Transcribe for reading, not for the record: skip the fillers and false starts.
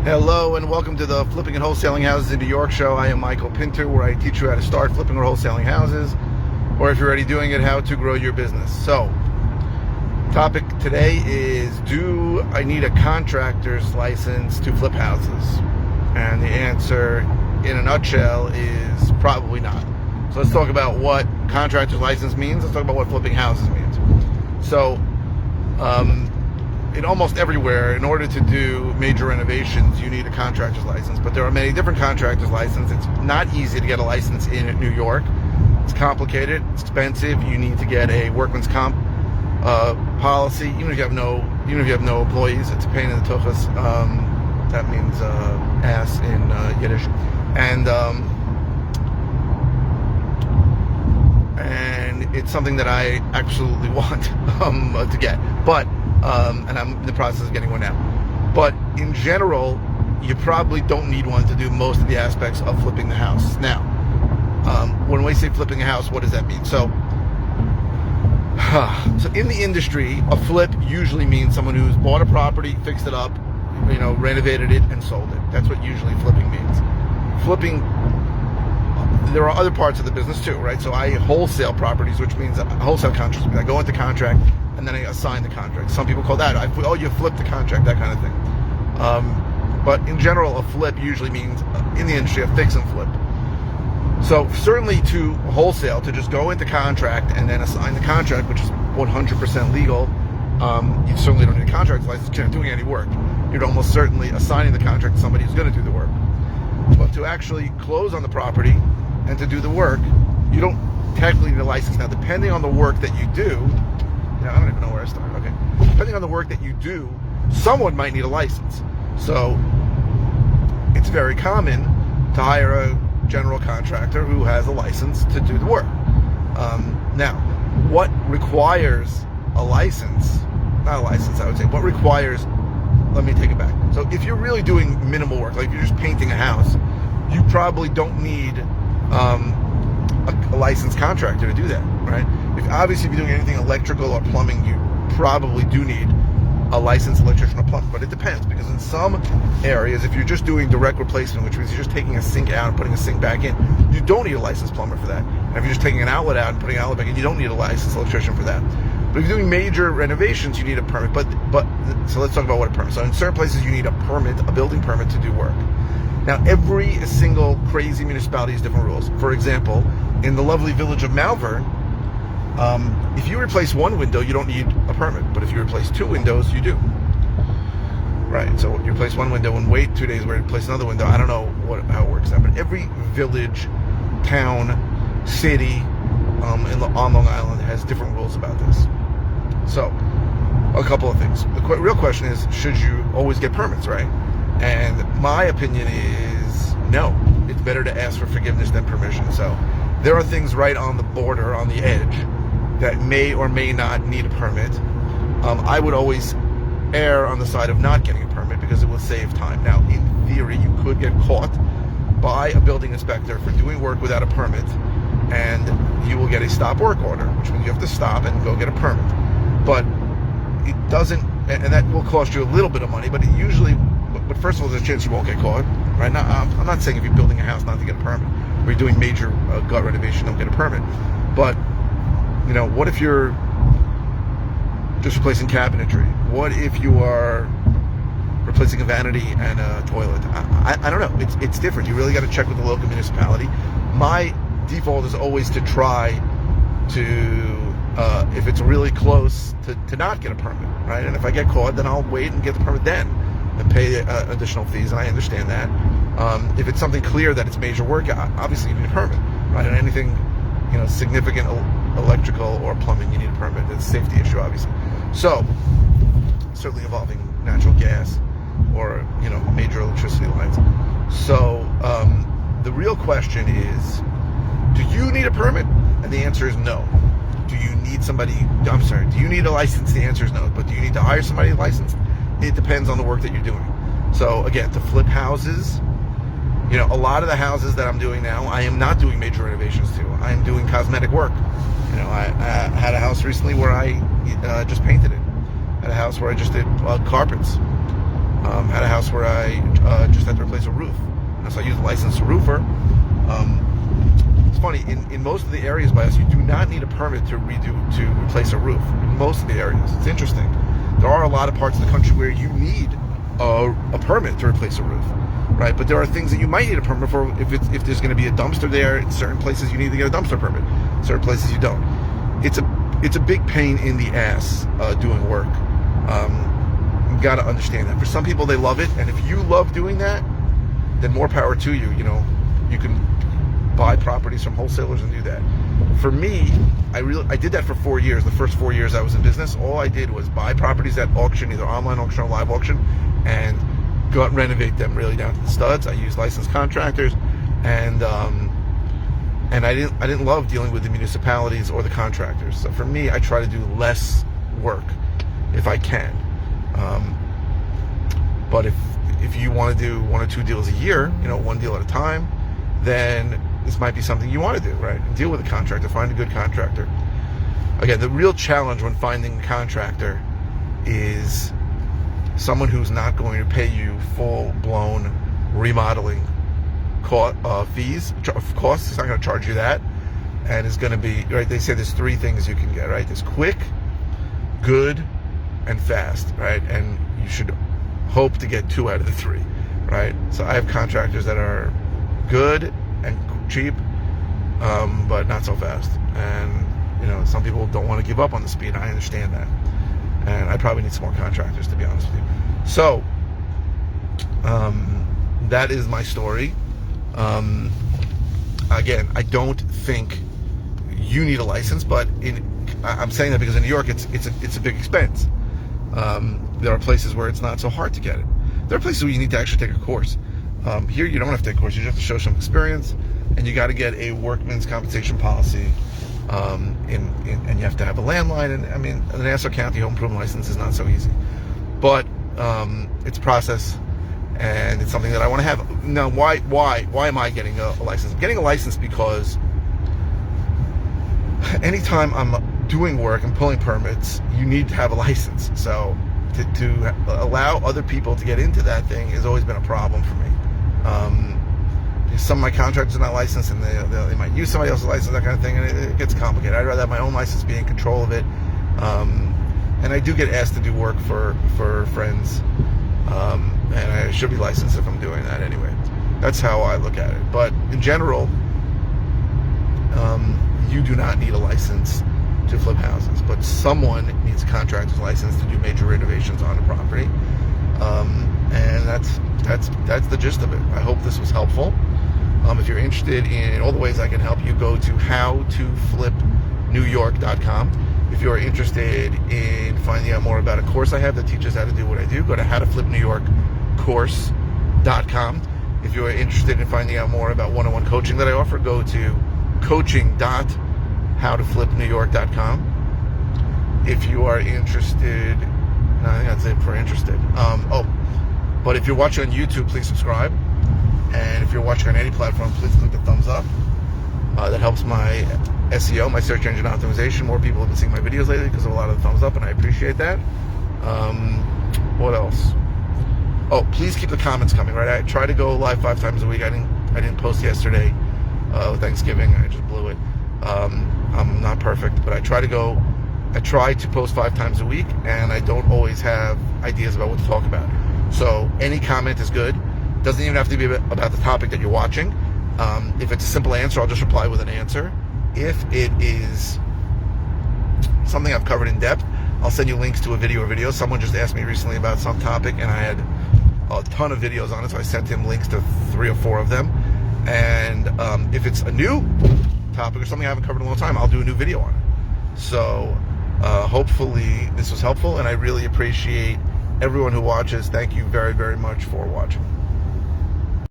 Hello and welcome to the Flipping and Wholesaling Houses in New York show. I am Michael Pinter, where I teach you how to start flipping or wholesaling houses, or if you're already doing it, how to grow your business. So, topic today is, do I need a contractor's license to flip houses? And the answer, in a nutshell, is probably not. So let's talk about what contractor's license means. Let's talk about what flipping houses means. So, in almost everywhere, in order to do major renovations, you need a contractor's license. But there are many different contractor's licenses. It's not easy to get a license in New York. It's complicated. It's expensive. You need to get a workman's comp policy. Even if you have no employees, it's a pain in the tuchus. That means ass in Yiddish. And it's something that I absolutely want to get. But and I'm in the process of getting one now. But in general, you probably don't need one to do most of the aspects of flipping the house. Now, when we say flipping a house, what does that mean? So in the industry, a flip usually means someone who's bought a property, fixed it up, renovated it, and sold it. That's what usually flipping means. Flipping, there are other parts of the business too, right? So I wholesale properties, which means wholesale contracts. I go into contract and then I assign the contract. Some people call that, you flipped the contract, that kind of thing. But in general, a flip usually means, in the industry, a fix and flip. So certainly to wholesale, to just go into contract and then assign the contract, which is 100% legal, you certainly don't need a contractor's license. You're not doing any work. You're almost certainly assigning the contract to somebody who's going to do the work. But to actually close on the property and to do the work, you don't technically need a license. Now, depending on the work that you do, I don't even know where I started. Okay. Depending on the work that you do, someone might need a license. So it's very common to hire a general contractor who has a license to do the work. Now, what requires a license? Not a license, I would say. What requires? Let me take it back. So if you're really doing minimal work, like you're just painting a house, you probably don't need a licensed contractor to do that, right? If you're doing anything electrical or plumbing, you probably do need a licensed electrician or plumber. But it depends, because in some areas, if you're just doing direct replacement, which means you're just taking a sink out and putting a sink back in, you don't need a licensed plumber for that. And if you're just taking an outlet out and putting an outlet back in, you don't need a licensed electrician for that. But if you're doing major renovations, you need a permit. So let's talk about what a permit. So in certain places, you need a permit, a building permit to do work. Now, every single crazy municipality has different rules. For example, in the lovely village of Malvern, if you replace one window, you don't need a permit. But if you replace two windows, you do. Right, so you replace one window and wait 2 days where you replace another window. I don't know how it works now, but every village, town, city on Long Island has different rules about this. So, a couple of things. The real question is, should you always get permits, right? And my opinion is no. It's better to ask for forgiveness than permission. So there are things right on the border, on the edge, that may or may not need a permit. I would always err on the side of not getting a permit because it will save time. Now, in theory, you could get caught by a building inspector for doing work without a permit, and you will get a stop work order, which means you have to stop and go get a permit. But it doesn't, and that will cost you a little bit of money, but it usually, but first of all, there's a chance you won't get caught, right? Now, I'm not saying if you're building a house not to get a permit, or you're doing major gut renovation, don't get a permit. But, what if you're just replacing cabinetry? What if you are replacing a vanity and a toilet? I don't know. It's different. You really got to check with the local municipality. My default is always to try to, if it's really close, to not get a permit, right? And if I get caught, then I'll wait and get the permit then and pay additional fees, and I understand that. If it's something clear that it's major work, obviously you need a permit, right? And anything, significant electrical or plumbing, you need a permit. It's a safety issue, obviously. So, certainly involving natural gas or, major electricity lines. So, the real question is, do you need a permit? And the answer is no. Do you need a license? The answer is no. But do you need to hire somebody licensed? It depends on the work that you're doing. So again, to flip houses, a lot of the houses that I'm doing now, I am not doing major renovations to. I am doing cosmetic work. I had a house recently where I just painted it. I had a house where I just did carpets. Had a house where I just had to replace a roof. So I used a licensed roofer. It's funny, in most of the areas by us, you do not need a permit to replace a roof. In most of the areas. It's interesting. There are a lot of parts of the country where you need a permit to replace a roof, right? But there are things that you might need a permit for if there's going to be a dumpster there. In certain places, you need to get a dumpster permit. Certain places, you don't. It's a big pain in the ass doing work. You got to understand that. For some people, they love it, and if you love doing that, then more power to you. You know, you can buy properties from wholesalers and do that. For me, I did that for 4 years. The first 4 years I was in business, all I did was buy properties at auction, either online auction or live auction, and go out and renovate them really down to the studs. I used licensed contractors, and I didn't love dealing with the municipalities or the contractors. So for me, I try to do less work if I can. But if you want to do 1 or 2 deals a year, you know, 1 deal at a time, then this might be something you want to do, right? And deal with a contractor, find a good contractor. Again, the real challenge when finding a contractor is someone who's not going to pay you full-blown remodeling fees, costs. He's not going to charge you that, and is going to be, right, they say there's 3 things you can get, right? There's quick, good, and fast, right? And you should hope to get 2 out of the 3, right? So I have contractors that are good and cheap, but not so fast. And you know, some people don't want to give up on the speed. I understand that, and I probably need some more contractors, to be honest with you. So that is my story. Again, I don't think you need a license, but I'm saying that because in New York it's a big expense. There are places where it's not so hard to get it. There are places where you need to actually take a course. Here you don't have to take a course. You just have to show some experience, and you got to get a workman's compensation policy, and you have to have a landline. And I mean, the Nassau County home improvement license is not so easy, but it's a process, and it's something that I want to have. Now, why am I getting a license? I'm getting a license because anytime I'm doing work and pulling permits, you need to have a license. So to allow other people to get into that thing has always been a problem for me. Some of my contractors are not licensed, and they might use somebody else's license, that kind of thing, and it gets complicated. I'd rather have my own license, be in control of it. And I do get asked to do work for friends, and I should be licensed if I'm doing that anyway. That's how I look at it. But in general, you do not need a license to flip houses, but someone needs a contractor's license to do major renovations on a property, and that's the gist of it. I hope this was helpful. If you're interested in all the ways I can help you, go to howtoflipnewyork.com. If you're interested in finding out more about a course I have that teaches how to do what I do, go to howtoflipnewyorkcourse.com. If you're interested in finding out more about one-on-one coaching that I offer, go to coaching.howtoflipnewyork.com. If you are interested, I think that's it for interested. But if you're watching on YouTube, please subscribe. And if you're watching on any platform, please click the thumbs up. That helps my SEO, my search engine optimization. More people have been seeing my videos lately because of a lot of the thumbs up, and I appreciate that. What else? Oh, please keep the comments coming, right? I try to go live 5 times a week. I didn't post yesterday with Thanksgiving. I just blew it. I'm not perfect, but I try to post 5 times a week, and I don't always have ideas about what to talk about. So any comment is good. Doesn't even have to be about the topic that you're watching. If it's a simple answer, I'll just reply with an answer. If it is something I've covered in depth, I'll send you links to a video or videos. Someone just asked me recently about some topic, and I had a ton of videos on it, so I sent him links to 3 or 4 of them. And if it's a new topic or something I haven't covered in a long time, I'll do a new video on it. So hopefully this was helpful, and I really appreciate everyone who watches. Thank you very, very much for watching.